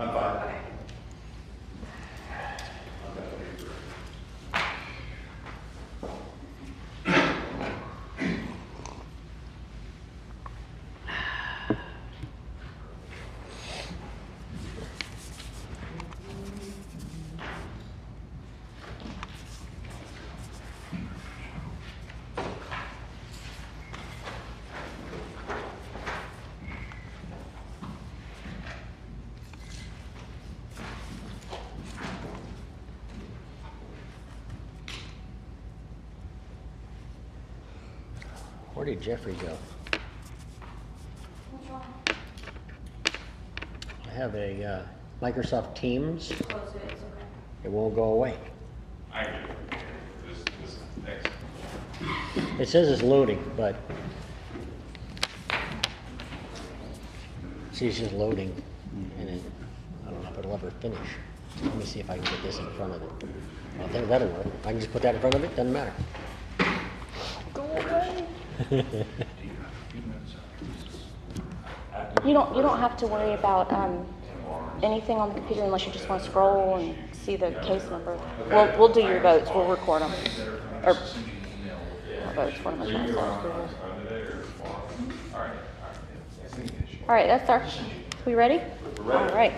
I'm fine. Okay. Where did Jeffrey go? What's wrong? I have a Microsoft Teams. Close it, it's okay. It won't go away. I agree. This next. It says it's loading, but see, it's just loading, and it, I don't know if it'll ever finish. Let me see if I can get this in front of it. I think that'll work. I can just put that in front of it. Doesn't matter. Go away. You don't have to worry about anything on the computer unless you just want to scroll and see the case number. We'll do your votes. We'll record them. Or not votes. What am I trying to say? All right, that's our. We ready? All right.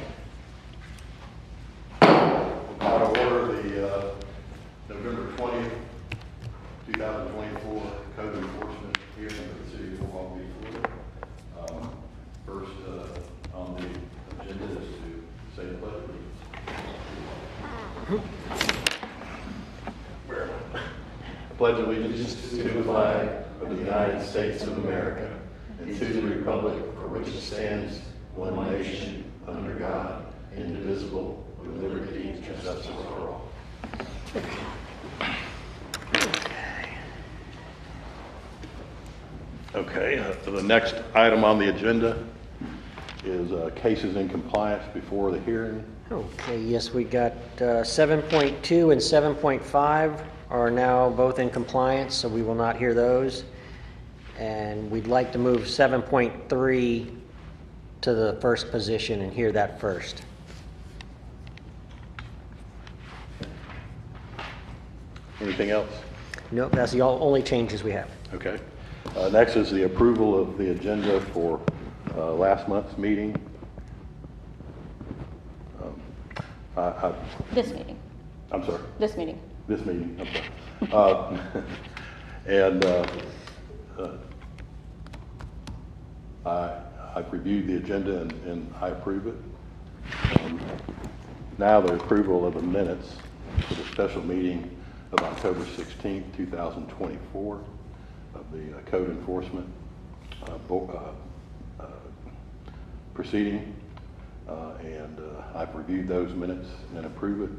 Out of order, the November 20th, 2024 code enforcement hearing of the city of Milwaukee, Florida. First on the agenda is to say the pledge of allegiance. Pledge allegiance to the flag of the United States of America and to the republic for which it stands, one nation, under God, indivisible, with liberty and justice for all. Okay, the next item on the agenda is cases in compliance before the hearing. Okay, yes, we got 7.2 and 7.5 are now both in compliance, so we will not hear those. And we'd like to move 7.3 to the first position and hear that first. Anything else? Nope, that's the only changes we have. Okay. Next is the approval of the agenda for last month's meeting. This meeting. I'm sorry. This meeting. This meeting, I'm sorry. And I've reviewed the agenda and I approve it. Now the approval of the minutes for the special meeting of October 16th, 2024 of the code enforcement proceeding. And I've reviewed those minutes and approve it.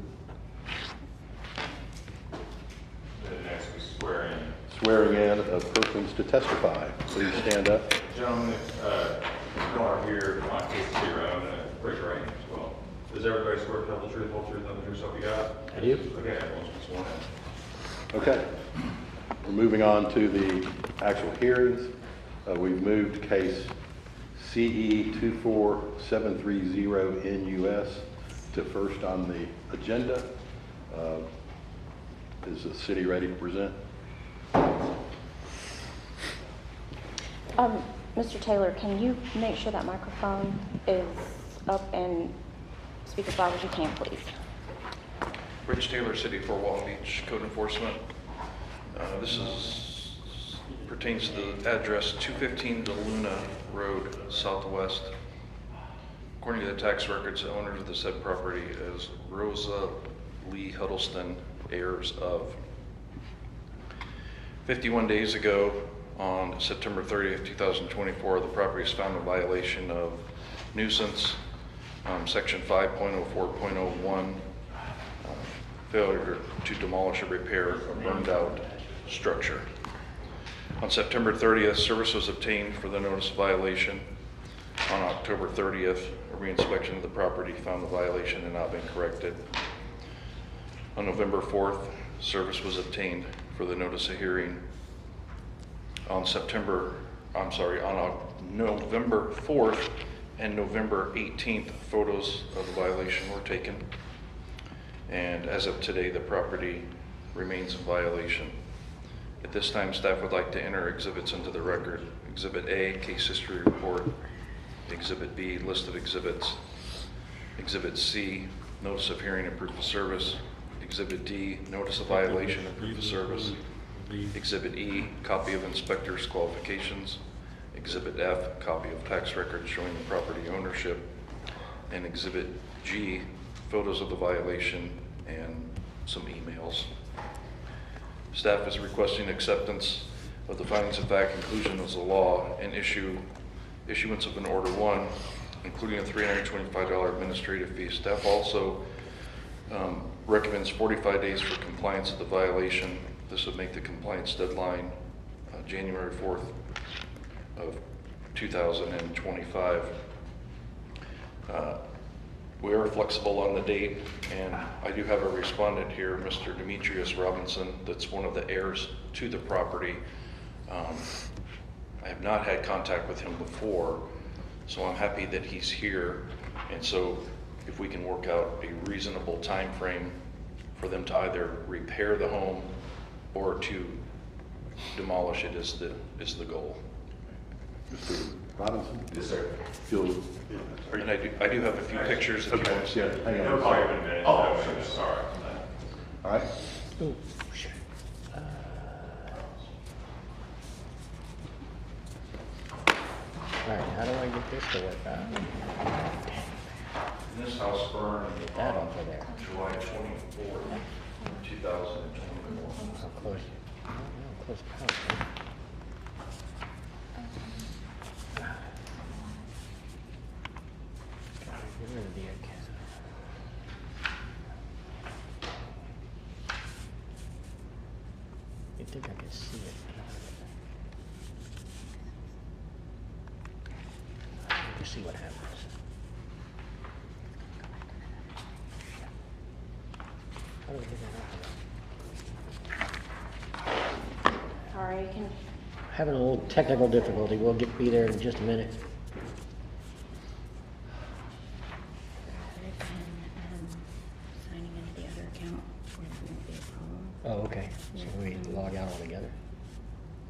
Next, we swear in. Swearing in of persons to testify. Please stand up. Gentlemen, if you are here on case 0, I'm going to raise your right hand as well. Does everybody swear to tell the truth, whole truth, nothing but the truth, so help you God? I do. Okay, everyone's been sworn in. Okay. We're moving on to the actual hearings. We've moved case CE 24730 NUS to first on the agenda. Is the city ready to present? Mr. Taylor, can you make sure that microphone is up and speak as loud as you can, please? Rich Taylor, City of Fort Walton Beach, Code Enforcement. This pertains to the address 215 DeLuna Road, Southwest. According to the tax records, the owners of the said property is Rosa Lee Huddleston, heirs of. 51 days ago, on September 30th, 2024, the property is found in violation of nuisance, section 5.04.01, failure to demolish or repair a burned out structure. On September 30th, service was obtained for the notice of violation. On October 30th, a reinspection of the property found the violation had not been corrected. On November 4th, service was obtained for the notice of hearing. On November 4th, and November 18th, photos of the violation were taken. And as of today, the property remains in violation. At this time, staff would like to enter exhibits into the record. Exhibit A, case history report. Exhibit B, list of exhibits. Exhibit C, notice of hearing and proof of service. Exhibit D, notice of violation and proof of service. Exhibit E, copy of inspector's qualifications. Exhibit F, copy of tax records showing the property ownership. And Exhibit G, photos of the violation and some emails. Staff is requesting acceptance of the findings of fact, conclusion as the law, and issuance of an Order 1, including a $325 administrative fee. Staff also recommends 45 days for compliance of the violation. This would make the compliance deadline January 4th of 2025. We are flexible on the date, and I do have a respondent here, Mr. Demetrius Robinson, that's one of the heirs to the property. I have not had contact with him before, so I'm happy that he's here. And so if we can work out a reasonable time frame for them to either repair the home or to demolish it is the goal. Mr. Robinson? Yes, sir. You'll, And I do have a few pictures if you okay, want to see. yeah, hang It'll on. call you in a minute. Oh, No, sorry. All right. Ooh, shit. All right, how do I get this to work out? And this house burned That on off of there. July 24th, 2024. How close? I don't know, close power. Get rid of the egg. You'd think I could see it. We'll see what happens. How do we get that off of there? Sorry, you can, Having a little technical difficulty. We'll be there in just a minute. signing into the other account, won't be a problem. Oh, okay. So we log out altogether.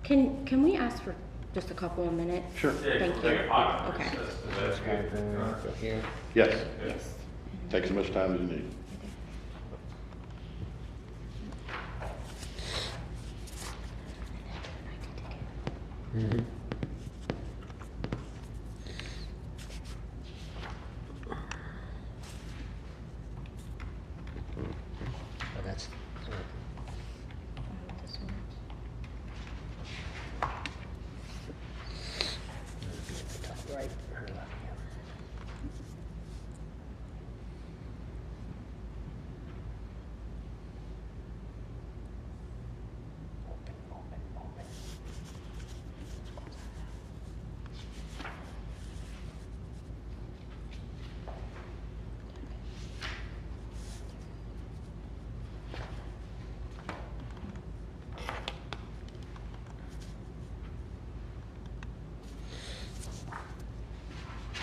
Can we ask for just a couple of minutes? Sure. Thank you. Okay. Go here. Yes, Yes. take as much time as you need. Mm-hmm. Oh, that's. This one. It'll be at the top right or left here. Open.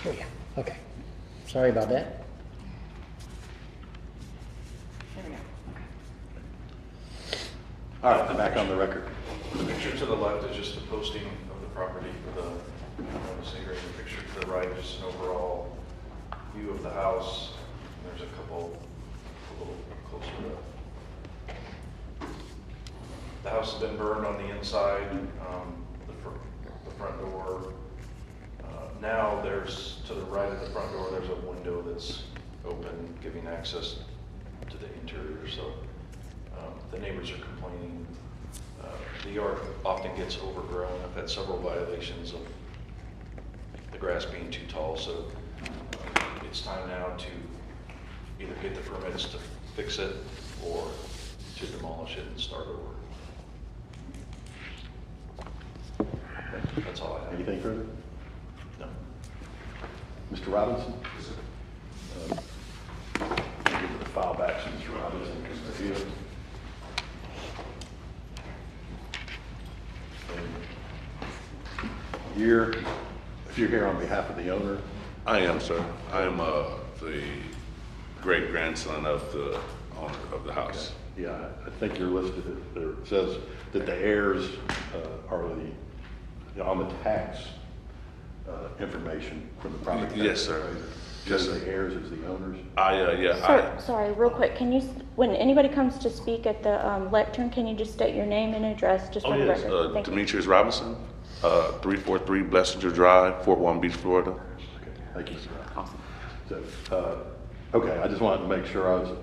Oh, yeah, okay. Sorry about that. There we go. Okay. All right, back on the record. The picture to the left is just a posting of the property for the notice hearing. The picture to the right is just an overall view of the house. There's a couple a little closer to. The house has been burned on the inside, the front door. Now there's, to the right of the front door, there's a window that's open, giving access to the interior. So the neighbors are complaining. The yard often gets overgrown. I've had several violations of the grass being too tall, so it's time now to either get the permits to fix it or to demolish it and start over. That's all I have. Anything further? No. Mr. Robinson? Give me the file back to Mr. Robinson, because it's here. And if you're here on behalf of the owner, I am, sir. I am the great grandson of the owner of the house. Yeah, I think you're listed, there it says that the heirs are on the tax information from the property tax. Yes, sir. appraiser. Yes, Shows sir. the heirs as the owners. Sir, sorry, real quick, can you, when anybody comes to speak at the lectern, can you just state your name and address, just for the Yes, record? Thank you. Demetrius Robinson, 343 Blessinger Drive, Fort Walton Beach, Florida. Okay, thank you, sir. Awesome. So, okay, I just wanted to make sure I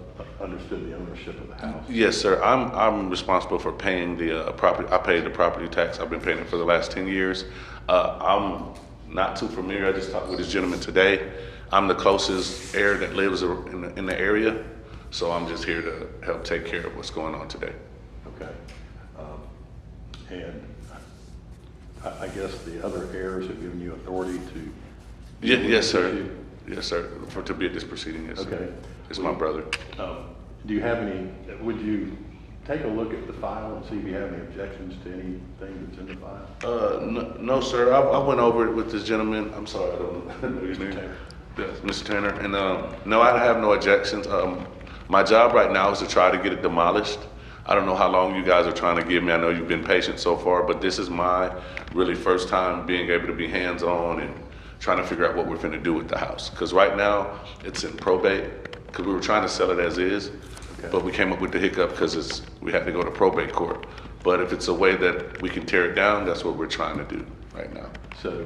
understood the ownership of the house. Yes, sir. I'm responsible for paying the property. I pay the property tax. I've been paying it for the last 10 years. I'm not too familiar. I just talked with this gentleman today. I'm the closest heir that lives in the area, so I'm just here to help take care of what's going on today. Okay. And I guess the other heirs have given you authority to? Yes, sir. Yes, sir. To be at this proceeding, yes. Sir. Okay. It's my brother. Do you have any, would you take a look at the file and see if you have any objections to anything that's in the file? No, sir. I went over it with this gentleman. I'm sorry, I don't know his name. Taylor. Yes, Mr. Tanner. And no, I have no objections. My job right now is to try to get it demolished. I don't know how long you guys are trying to give me. I know you've been patient so far, but this is my really first time being able to be hands-on and trying to figure out what we're finna do with the house. Because right now, it's in probate, because we were trying to sell it as is, but we came up with the hiccup because we had to go to probate court. But if it's a way that we can tear it down, that's what we're trying to do right now. So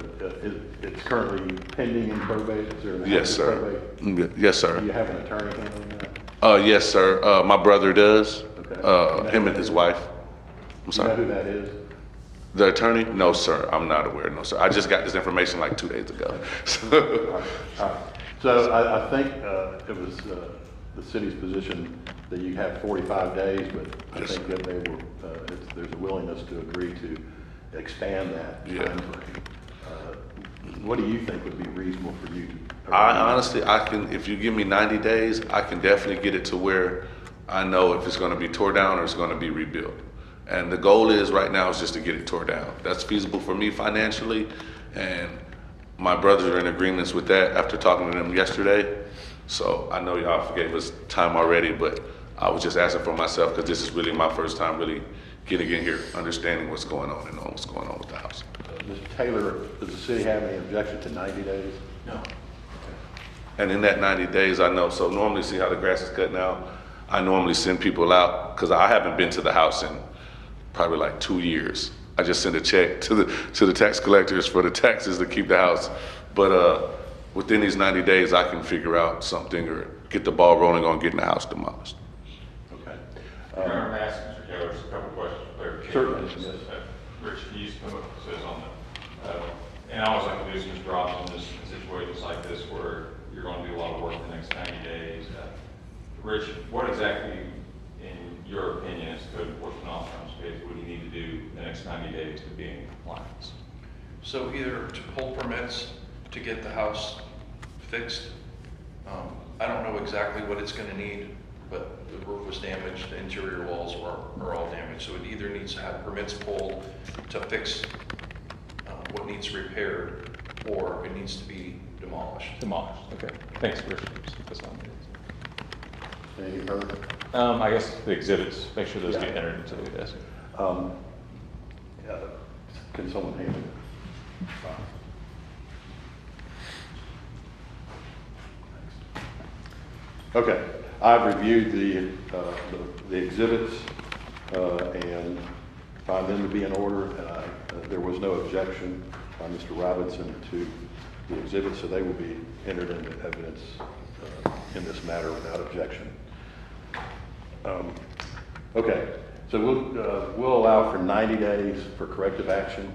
it's currently pending in probate? Is there an Yes, active sir. probate? Yes, Do sir. you have an attorney handling that? Yes, sir. My brother does. Okay. Him and his wife. I'm Do you know sorry. who that is? The attorney? No, sir. I'm not aware. No, sir. I just got this information like 2 days ago. So, All right. So I think it was the city's position that you have 45 days, but I Yes, think that they were, there's a willingness to agree to expand that Yeah. timeframe. What do you think would be reasonable for you to? I honestly, if you give me 90 days, I can definitely get it to where I know if it's going to be tore down or it's going to be rebuilt. And the goal is right now is just to get it tore down. That's feasible for me financially, and my brothers are in agreements with that after talking to them yesterday. So I know y'all gave us time already, but I was just asking for myself because this is really my first time really getting in here, understanding what's going on and knowing what's going on with the house. Mr. Taylor, does the city have any objection to 90 days? No. And in that 90 days, I know, so normally see how the grass is cut now? I normally send people out, because I haven't been to the house in probably like 2 years. I just send a check to the tax collectors for the taxes to keep the house. But within these 90 days, I can figure out something or get the ball rolling on getting the house demolished. Okay. Your Honor, may I ask Mr. Taylor just a couple of questions for clarification? Certainly, yes. Rich, can you just come up, it says on the, and I always like to do some drops in situations like this where you're going to do a lot of work in the next 90 days. Rich, what exactly, in your opinion, as code enforcement officer on this case, what do you need to do in the next 90 days to be in compliance? So either to pull permits to get the house fixed. I don't know exactly what it's gonna need, but the roof was damaged, the interior walls are all damaged. So it either needs to have permits pulled to fix what needs repaired, or it needs to be demolished. Demolished, okay. Thanks, Rich. Just keep this on. Any further? I guess the exhibits, make sure those Yeah. get entered into the desk. Can someone hand it? Okay, I've reviewed the exhibits and find them to be in order. There was no objection by Mr. Robinson to the exhibits, so they will be entered into evidence in this matter without objection. Okay, so we'll allow for 90 days for corrective action.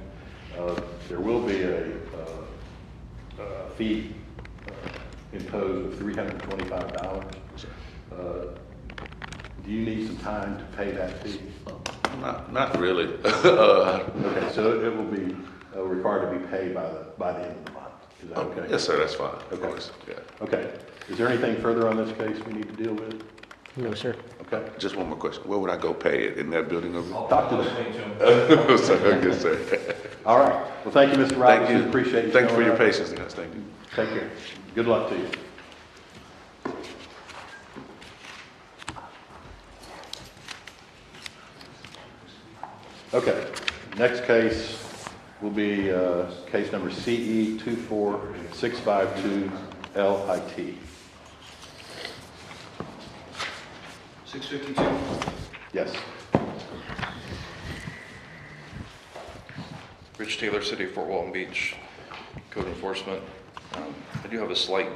There will be a fee imposed of $325. Do you need some time to pay that fee? Not really. Okay, so it will be required to be paid by the end of the month. Is that okay? Yes, sir, that's fine. Of Okay. course, yeah. Okay. Is there anything further on this case we need to deal with? No, sir. Okay. Just one more question. Where would I go pay it? In that building over there? Talk to them. Sorry, yes, sir. All right. Well, thank you, Mr. Thank Robinson. you. Appreciate you Thank you for showing your up. patience, guys. Thank you. Take care. Good luck to you. Okay, next case will be case number CE 24652 LIT. 652. Yes. Rich Taylor, City of Fort Walton Beach, Code Enforcement. I do have a slight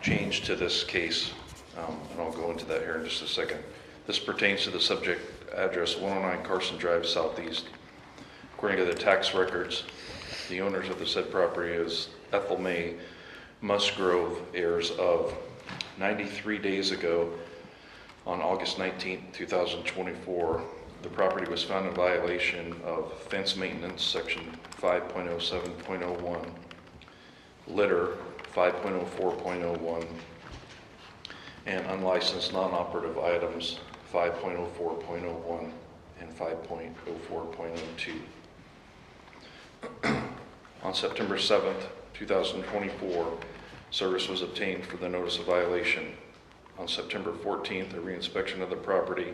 change to this case, and I'll go into that here in just a second. This pertains to the subject address 109 Carson Drive Southeast. According to the tax records, the owners of the said property is Ethel May Musgrove, heirs of. 93 days ago, on August 19, 2024, the property was found in violation of fence maintenance, section 5.07.01, litter 5.04.01, and unlicensed non-operative items 5.04.01 and 5.04.02. On September 7th, 2024, service was obtained for the notice of violation. On September 14th, a reinspection of the property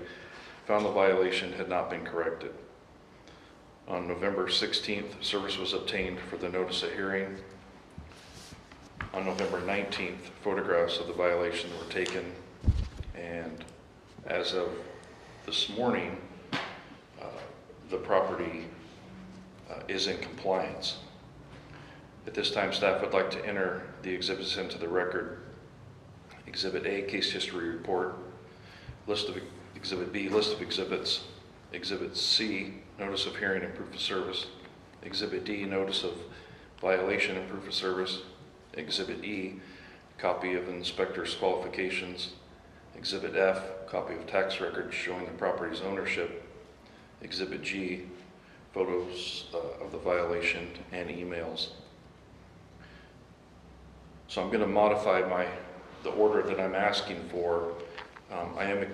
found the violation had not been corrected. On November 16th, service was obtained for the notice of hearing. On November 19th, photographs of the violation were taken, and as of this morning, the property is in compliance. At this time, staff would like to enter the exhibits into the record. Exhibit A, case history report. List of Exhibit B, list of exhibits. Exhibit C, notice of hearing and proof of service. Exhibit D, notice of violation and proof of service. Exhibit E, copy of inspector's qualifications. Exhibit F, copy of tax records showing the property's ownership. Exhibit G, photos of the violation and emails. So I'm going to modify the order that I'm asking for. I am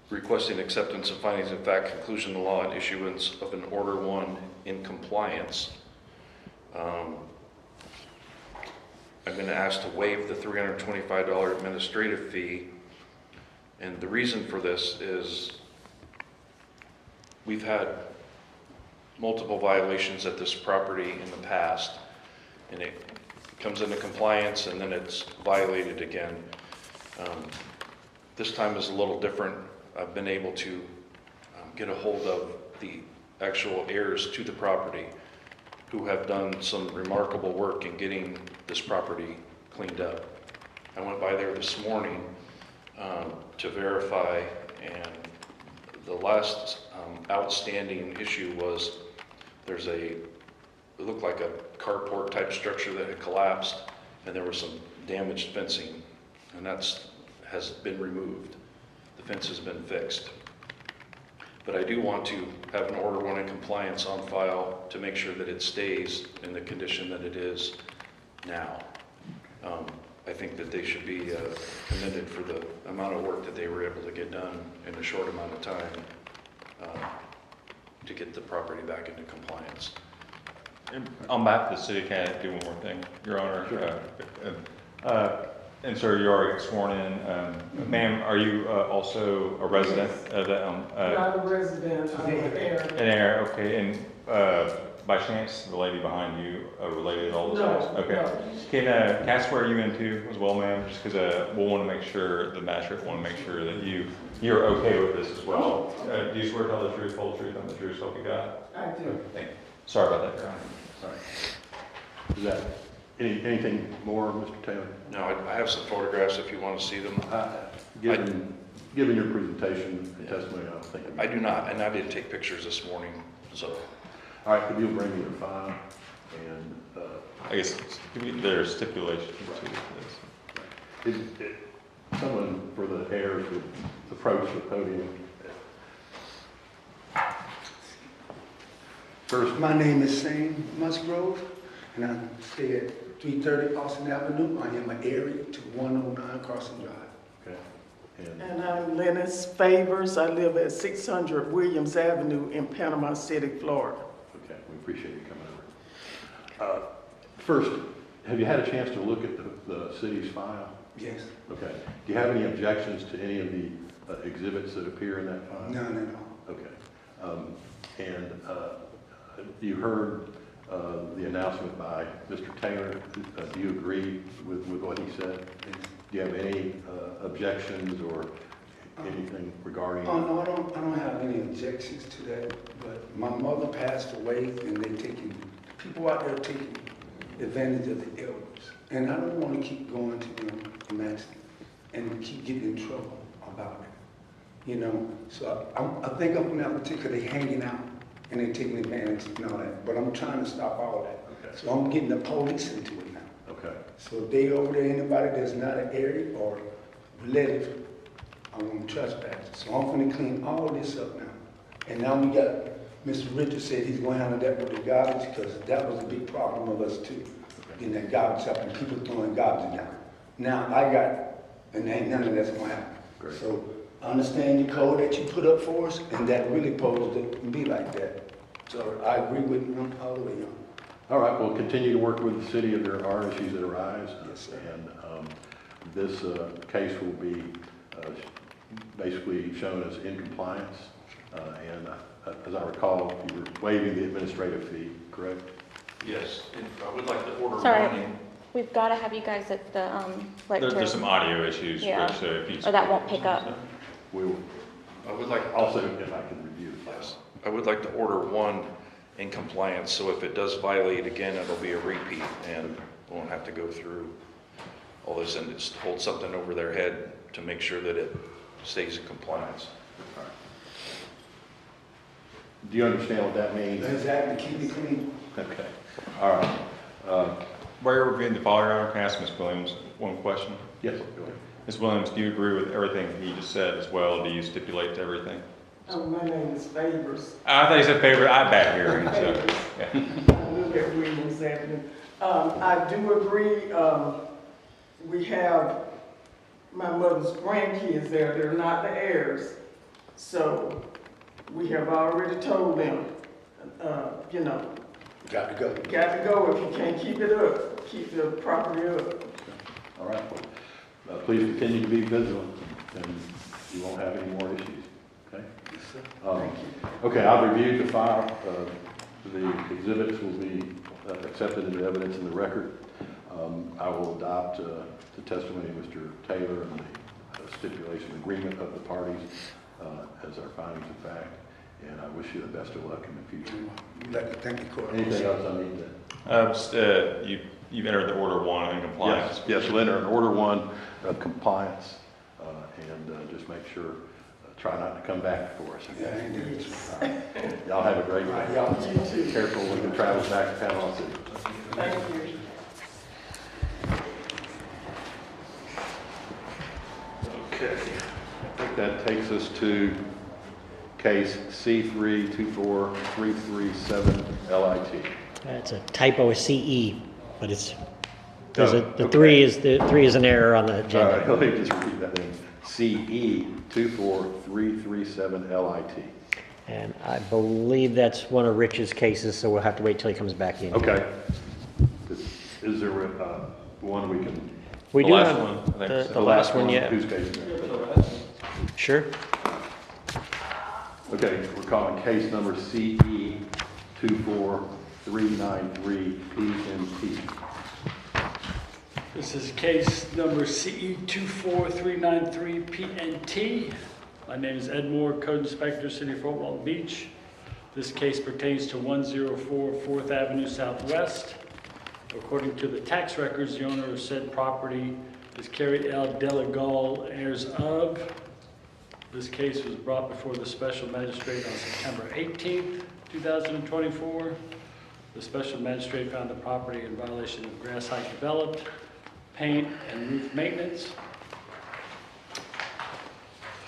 requesting acceptance of findings of fact, conclusion of law, and issuance of an Order 1 in compliance. I'm going to ask to waive the $325 administrative fee, and the reason for this is we've had multiple violations at this property in the past, and it comes into compliance and then it's violated again. This time is a little different. I've been able to get a hold of the actual heirs to the property who have done some remarkable work in getting this property cleaned up. I went by there this morning to verify, and the last outstanding issue was it looked like a carport type structure that had collapsed, and there was some damaged fencing, and has been removed. The fence has been fixed. But I do want to have an Order 1 in compliance on file to make sure that it stays in the condition that it is now. I think that they should be commended for the amount of work that they were able to get done in a short amount of time to get the property back into compliance. And on behalf of the city, can I do one more thing, Your Honor? Sure. And sir, you are sworn in. Ma'am, are you also a resident of the? Not a resident, I'm an heir. An heir, okay. And by chance, the lady behind you related to all this? No, Okay. no. Can I swear you in too as well, ma'am? Just because we'll want to make sure, the magistrate want to make sure that you're okay with this as well. Do you swear to tell the truth, whole truth, and the truth, so help you God? I do. Thank you. Sorry about that, Your Honor. Sorry. Is that anything more, Mr. Taylor? No, I have some photographs if you want to see them. Given your presentation and testimony, I don't think. I do not, and I didn't take pictures this morning, so. All right, if you'll bring me your file, and I guess there's stipulations to this. someone for the heirs would approach the podium. First, My name is Shane Musgrove, and I stay at 330 Austin Avenue. I am an heir to 109 Carson Drive. okay, And I'm Lennis Favors. I live at 600 Williams Avenue in Panama City, Florida. okay, We appreciate you coming over. First, have you had a chance to look at the city's file? Yes. Okay. Do you have any objections to any of the exhibits that appear in that file? None at all. Okay. And you heard the announcement by Mr. Taylor. Do you agree with what he said? Yes. Do you have any objections or anything regarding? Oh, no, I don't have any objections to that, but my mother passed away and people out there taking advantage of the elders. And I don't want to keep going to them, Magistrate, and keep getting in trouble about it. You know, so I think I'm gonna have to take, cause they hanging out and they taking advantage and all that, but I'm trying to stop all that. Okay. So I'm getting the police into it now. Okay. So if they over there, anybody that's not an area or relative, I want to trespass. So I'm gonna clean all this up now. And now we got, Mr. Richard said he's gonna handle that with the garbage, because that was a big problem of us too. Getting that garbage up and people throwing garbage down. Now I got, and ain't none of that's gonna happen. Great. So I understand the code that you put up for us, and that really posed to be like that. So I agree with you all the way on. All right, we'll continue to work with the city if there are issues that arise. Yes, sir. And this case will be basically shown as in compliance. And as I recall, you were waiving the administrative fee, correct? Yes, and I would like to order Sorry. one. We've got to have you guys at the lectern. There's some audio issues, Yeah. Rich, so if you. Or that won't pick up. We will I would like also, if I can review the file. Yes, I would like to order one in compliance, so if it does violate again, it'll be a repeat, and won't have to go through all this and just hold something over their head to make sure that it stays in compliance. All right. Do you understand what that means? Exactly, keep it clean. Okay. All right. While you're reviewing the file, Your Honor, can I ask Ms. Williams one question? Yes, go ahead. Ms. Williams, do you agree with everything he just said as well? Do you stipulate to everything? My name is Favors. I thought you said favorite, I back here, so, Favors. yeah. I live at Williams Avenue. I do agree, we have my mother's grandkids there, they're not the heirs. So we have already told them, you know, Got to go. got to go if you can't keep it up, keep the property up. All right. Please continue to be vigilant, and you won't have any more issues. Okay? Yes, sir. Okay, I've reviewed the file. The exhibits will be accepted into evidence in the record. I will adopt the testimony of Mr. Taylor and the stipulation agreement of the parties as our findings of fact. And I wish you the best of luck in the future. We'd like to thank the court. Anything else I need to? You've entered the order 1 in compliance. Yes, we'll enter an order 1 of compliance and just make sure, try not to come back for us. Yeah, I Okay? ain't doing it. All right. Y'all have a great All right, day. y'all. You too. Careful when you travel back to Panama City. Thank you. Okay. I think that takes us to case C3243337 LIT. It's a typo, a CE, but it's, there's Oh, the okay. three is an error on the All right, agenda. let me just repeat that in. CE24337 LIT. And I believe that's one of Rich's cases, so we'll have to wait till he comes back in. Okay. Is there one we can? We The do last have one, I think so. the last one, yeah. Whose case is that? Sure. Okay, we're calling case number CE24393 PNT. This is case number CE24393PNT. My name is Ed Moore, Code Inspector, City of Fort Walton Beach. This case pertains to 104 4th Avenue Southwest. According to the tax records, the owner of said property is Carrie L. Delagal, heirs of. This case was brought before the Special Magistrate on September 18th, 2024. The Special Magistrate found the property in violation of grass height developed, paint, and roof maintenance.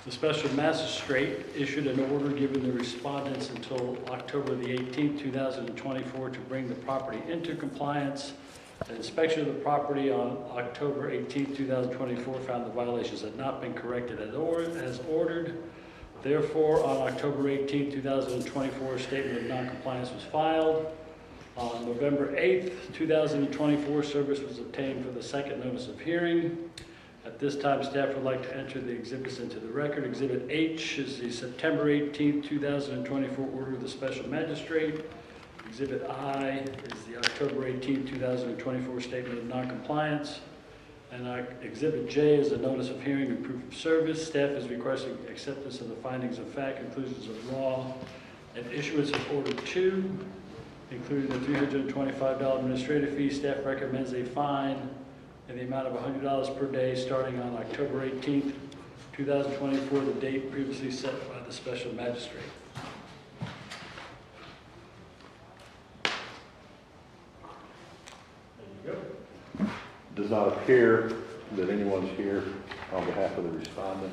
The Special Magistrate issued an order giving the respondents until October the 18th, 2024 to bring the property into compliance. An inspection of the property on October 18th, 2024 found the violations had not been corrected as ordered. Therefore, on October 18, 2024, a statement of noncompliance was filed. On November 8, 2024, service was obtained for the second notice of hearing. At this time, staff would like to enter the exhibits into the record. Exhibit H is the September 18, 2024 order of the special magistrate. Exhibit I is the October 18, 2024 statement of noncompliance. And Exhibit J is a notice of hearing and proof of service. Staff is requesting acceptance of the findings of fact, conclusions of law, and issuance of Order 2, including the $325 administrative fee. Staff recommends a fine in the amount of $100 per day starting on October 18th, 2024, the date previously set by the special magistrate. There you go. Does not appear that anyone's here on behalf of the respondent.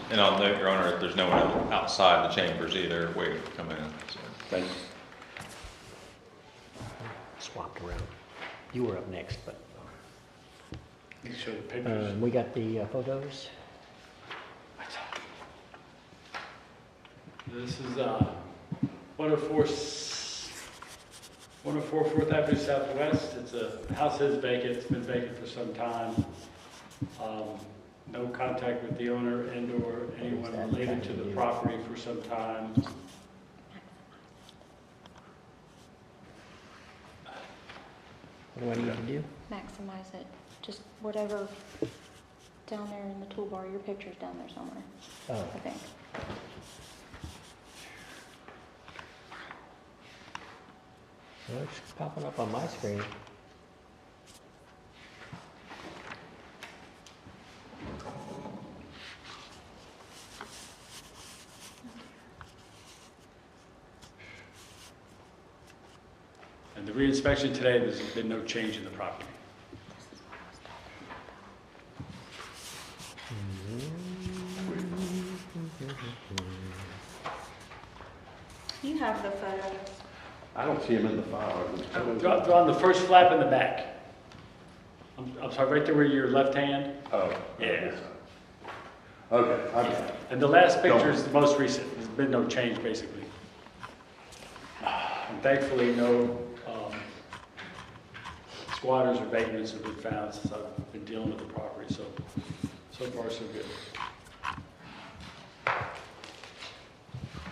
And I'll note, Your Honor, there's no one outside the chambers either waiting to come in. So. Thank you. Swapped around. You were up next, but Show the pictures. we got the photos. This is 104 4th Avenue Southwest. It's a house is vacant. It's been vacant for some time. No contact with the owner and/or anyone related to the property for some time. What do I need to do? Maximize it. Just whatever down there in the toolbar. Your picture's down there somewhere, Oh, I think. well, it's popping up on my screen. And the reinspection today, there's been no change in the property. You have the photos. I don't see him in the file. They're on the first flap in the back. I'm sorry, right there where your left hand? Oh. Yeah. Okay. And the last picture is the most recent. There's been no change, basically. And thankfully, no squatters or vagrants have been found since I've been dealing with the property, so far so good.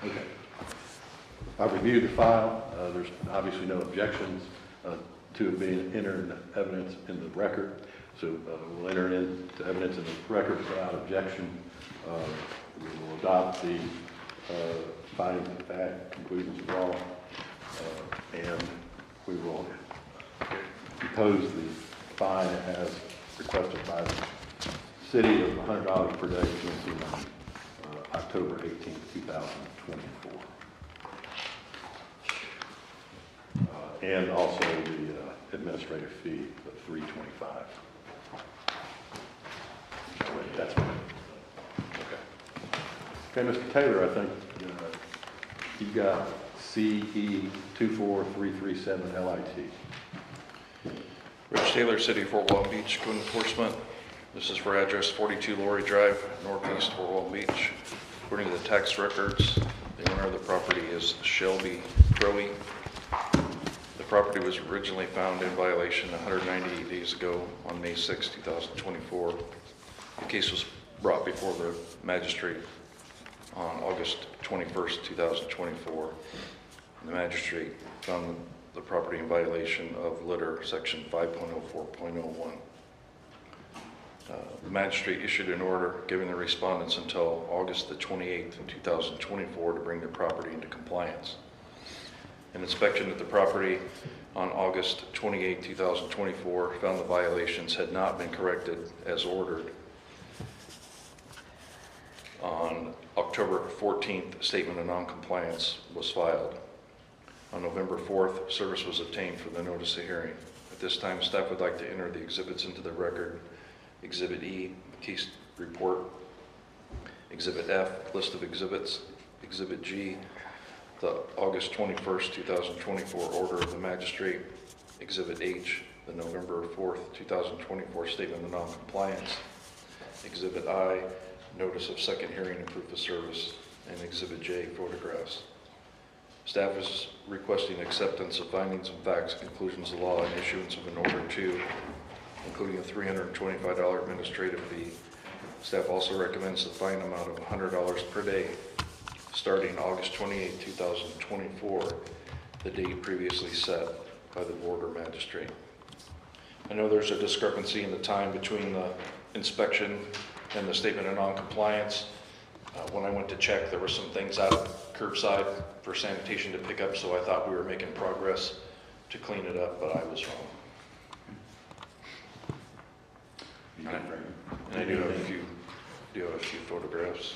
Okay. I've reviewed the file. There's obviously no objections to it being entered evidence in the record. So we'll enter it into evidence in the record without objection. We will adopt the findings of fact, conclusions of law, and we will impose the fine as requested by the city of $100 per day commencing on October 18, 2024. And also the administrative fee of $325. That's it. Okay, Mr. Taylor, I think you've got CE 24337 LIT. Rich Taylor, City of Fort Walton Beach, Code Enforcement. This is for address 42 Lorry Drive, Northeast Fort Walton Beach. According to the tax records, the owner of the property is Shelby Crowe. The property was originally found in violation 198 days ago on May 6, 2024. The case was brought before the magistrate on August 21st, 2024. And the magistrate found the property in violation of litter section 5.04.01. The magistrate issued an order giving the respondents until August the 28th, 2024 to bring their property into compliance. An inspection at the property on August 28, 2024 found the violations had not been corrected as ordered. On October 14th, statement of noncompliance was filed. On November 4th, service was obtained for the notice of hearing. At this time, staff would like to enter the exhibits into the record. Exhibit E, case report. Exhibit F, list of exhibits. Exhibit G, the August 21st, 2024 order of the magistrate. Exhibit H, the November 4th, 2024 statement of noncompliance. Exhibit I, notice of second hearing and proof of service, and Exhibit J, photographs. Staff is requesting acceptance of findings and facts, conclusions of law, and issuance of an order 2, including a $325 administrative fee. Staff also recommends the fine amount of $100 per day, starting August 28, 2024, the date previously set by the board or magistrate. I know there's a discrepancy in the time between the inspection and the statement of non-compliance. When I went to check, there were some things out curbside for sanitation to pick up, so I thought we were making progress to clean it up, but I was wrong. And I do have a few photographs.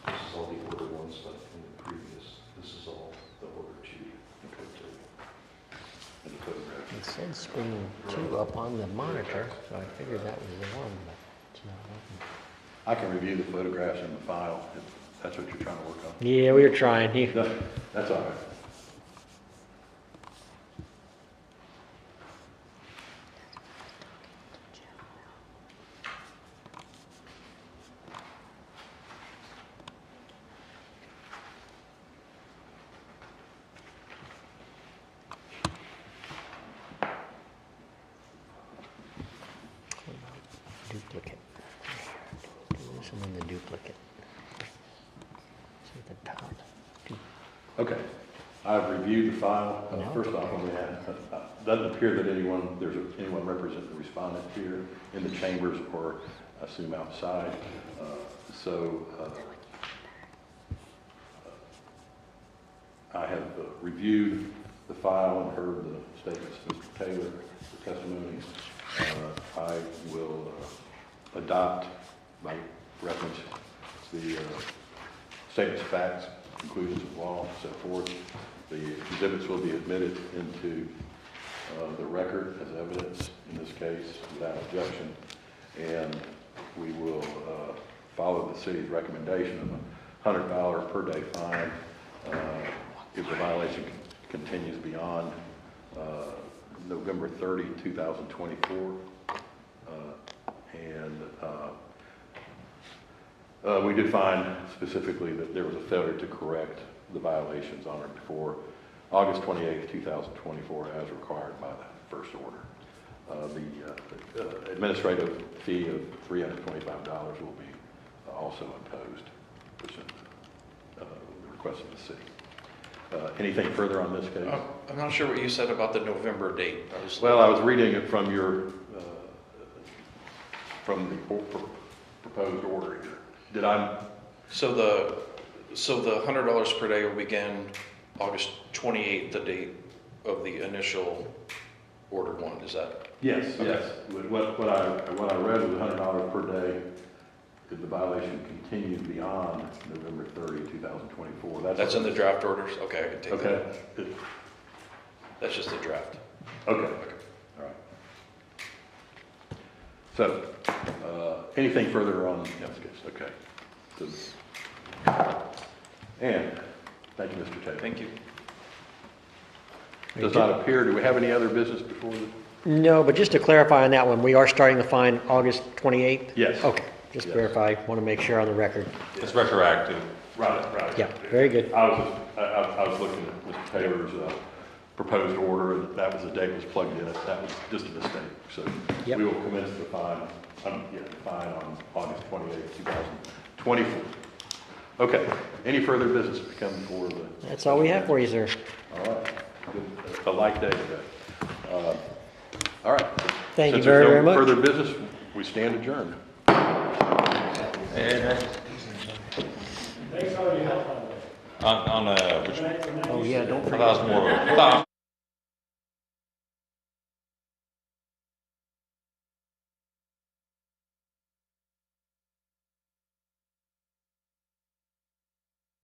This is all the order 1 stuff from the previous. This is all the order 2. And the photograph. It said screen 2 up on the monitor, so I figured that was the one, but it's not working. I can review the photographs in the file if that's what you're trying to work on. Yeah, we were trying. That's all right. Duplicate. Do this and then the duplicate. See at the top. Okay. I've reviewed the file. No. First off, let me add, doesn't appear that anyone representing the respondent here in the chambers or I assume outside. I have reviewed the file and heard the statements of Mr. Taylor, the testimony. I will adopt by reference the statements of facts, conclusions of law, so forth. The exhibits will be admitted into the record as evidence in this case without objection, and we will follow the city's recommendation of a $100 per day fine if the violation continues beyond November 30, 2024. We did find specifically that there was a failure to correct the violations on or before August 28, 2024, as required by the first order. The administrative fee of $325 will be also imposed, pursuant to the request of the city. Anything further on this case? I'm not sure what you said about the November date. I was reading it from your from the proposed order here. Did I? So the $100 per day will begin August 28th, the date of the initial order 1. Is that? Yes. Okay. Yes. What I read was $100 per day if the violation continues beyond November 30, 2024. That's in the draft orders? Okay, I can take that. Okay. That's just a draft. Okay. All right. So, anything further on this case? Okay. And thank you, Mr. Taylor. Thank you. Does not appear. Do we have any other business before the? No, but just to clarify on that one, we are starting the fine August 28th? Yes. Okay, just Yes. verify, want to make sure on the record. It's retroactive. Right. Yeah, very good. I was looking at Mr. Taylor's proposed order, and that was the date was plugged in. That was just a mistake. So Yep. we will commence the fine. The fine on August 28th, 2024. Okay. Any further business to come before the? That's all we have for you, sir. All right. Good. A light day today. All right. Thank you Since there's very, no very much. further business, we stand adjourned. Thanks for all your help on that. On which, Oh, yeah, don't I forget. thought it was more of a,